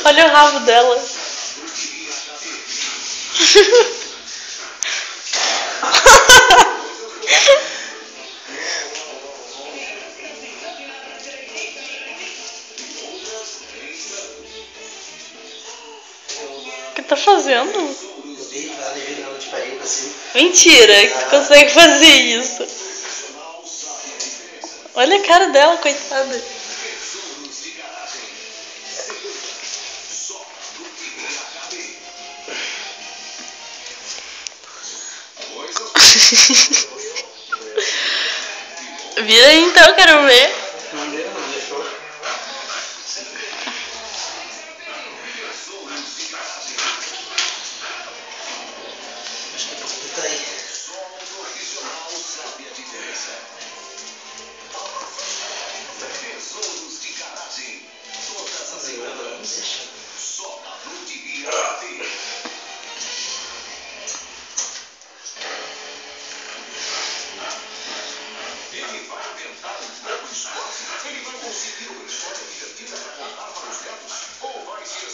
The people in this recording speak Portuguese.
Olha o rabo dela. O que tá fazendo? Mentira, que tu consegue fazer isso. Olha a cara dela, coitada. Vira aí então, quero ver. Não deixou. Acho que tá aí. Ele vai inventar um novo esporte? Ele vai conseguir uma história divertida para contar para os netos? Ou vai ser